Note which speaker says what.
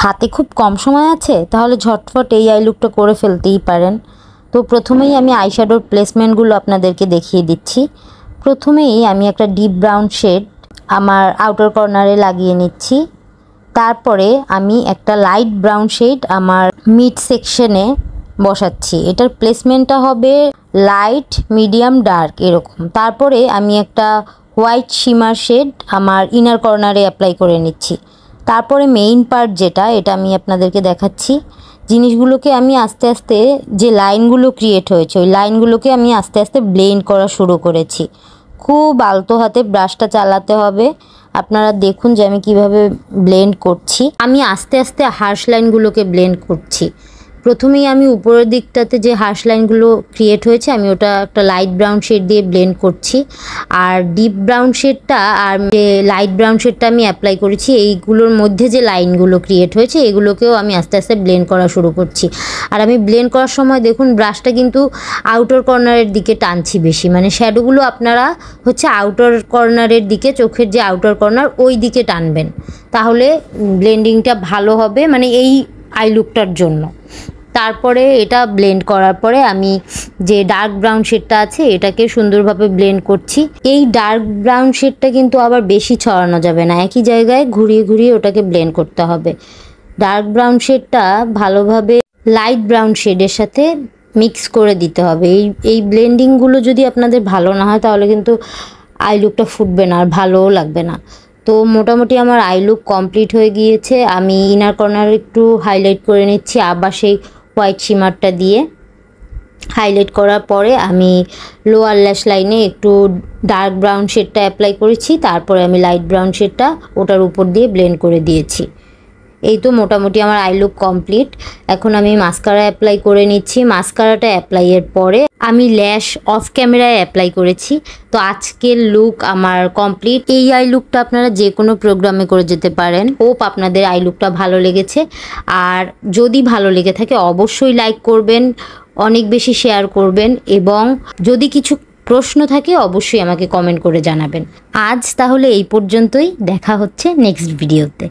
Speaker 1: হাতে খুব কম সময় আছে, তাহলে ঝটফট এই আই লুকটা করে ফেলতেই পারেন। তো প্রথমেই আমি আইশ্যাডোর প্লেসমেন্টগুলো আপনাদেরকে দেখিয়ে দিচ্ছি। প্রথমেই আমি একটা ডিপ ব্রাউন শেড আমার আউটার কর্নারে লাগিয়ে নিচ্ছি। তারপরে আমি একটা লাইট ব্রাউন শেড আমার মিড সেকশনে বসাচ্ছি। এটার প্লেসমেন্টটা হবে লাইট, মিডিয়াম, ডার্ক এরকম। তারপরে আমি একটা হোয়াইট শিমার শেড আমার ইনার কর্নারে অ্যাপ্লাই করে নিচ্ছি। তারপরে মেইন পার্ট যেটা, এটা আমি আপনাদেরকে দেখাচ্ছি। জিনিসগুলোকে আমি আস্তে আস্তে, যে লাইনগুলো ক্রিয়েট হয়েছে ওই লাইনগুলোকে আমি আস্তে আস্তে ব্লেন্ড করা শুরু করেছি। খুব আলতো হাতে ব্রাশটা চালাতে হবে। আপনারা দেখুন যে আমি কিভাবে ব্লেন্ড করছি। আমি আস্তে আস্তে হার্শ লাইনগুলোকে ব্লেন্ড করছি। প্রথমেই আমি উপরের দিকটাতে যে হার্শ লাইনগুলো ক্রিয়েট হয়েছে আমি ওটা একটা লাইট ব্রাউন শেড দিয়ে ব্লেন্ড করছি। আর ডিপ ব্রাউন শেডটা আর যে লাইট ব্রাউন শেডটা আমি অ্যাপ্লাই করেছি, এইগুলোর মধ্যে যে লাইনগুলো ক্রিয়েট হয়েছে এগুলোকেও আমি আস্তে আস্তে ব্লেন্ড করা শুরু করছি। আর আমি ব্লেন্ড করার সময় দেখুন ব্রাশটা কিন্তু আউটার কর্নারের দিকে টানছি বেশি, মানে শ্যাডোগুলো আপনারা হচ্ছে আউটার কর্নারের দিকে, চোখের যে আউটার কর্নার ওই দিকে টানবেন, তাহলে ব্লেন্ডিংটা ভালো হবে, মানে এই আই লুকটার জন্য। তারপরে এটা ব্লেন্ড করার পরে আমি যে ডার্ক ব্রাউন শেডটা আছে এটাকে সুন্দরভাবে ব্লেন্ড করছি। এই ডার্ক ব্রাউন শেডটা কিন্তু আবার বেশি ছড়ানো যাবে না, একই জায়গায় ঘুরিয়ে ঘুরিয়ে ওটাকে ব্লেন্ড করতে হবে। ডার্ক ব্রাউন শেডটা ভালোভাবে লাইট ব্রাউন শেডের সাথে মিক্স করে দিতে হবে। এই ব্লেন্ডিংগুলো যদি আপনাদের ভালো না হয় তাহলে কিন্তু আই লুকটা ফুটবে না আর ভালোও লাগবে না। তো মোটামুটি আমার আই লুক কমপ্লিট হয়ে গিয়েছে। আমি ইনার কর্নার একটু হাইলাইট করে নিচ্ছি আবার সেই হোয়াইট শিমারটা দিয়ে। হাইলাইট করার পরে আমি লোয়ার ল্যাশ লাইনে একটু ডার্ক ব্রাউন শেডটা অ্যাপ্লাই করেছি, তারপরে আমি লাইট ব্রাউন শেডটা ওটার উপর দিয়ে ব্লেন্ড করে দিয়েছি। এই তো মোটামুটি আমার আই লুক কমপ্লিট। এখন আমি মাস্কারা অ্যাপ্লাই করে নিচ্ছি। মাস্কারাটা অ্যাপ্লাইয়ের পরে আমি ল্যাশ অফ ক্যামেরায় অ্যাপ্লাই করেছি। তো আজকের লুক আমার কমপ্লিট। এই আই লুকটা আপনারা যে কোনো প্রোগ্রামে করে যেতে পারেন। হোপ আপনাদের আই লুকটা ভালো লেগেছে। আর যদি ভালো লেগে থাকে অবশ্যই লাইক করবেন, অনেক বেশি শেয়ার করবেন, এবং যদি কিছু প্রশ্ন থাকে অবশ্যই আমাকে কমেন্ট করে জানাবেন। আজ তাহলে এই পর্যন্তই, দেখা হচ্ছে নেক্সট ভিডিওতে।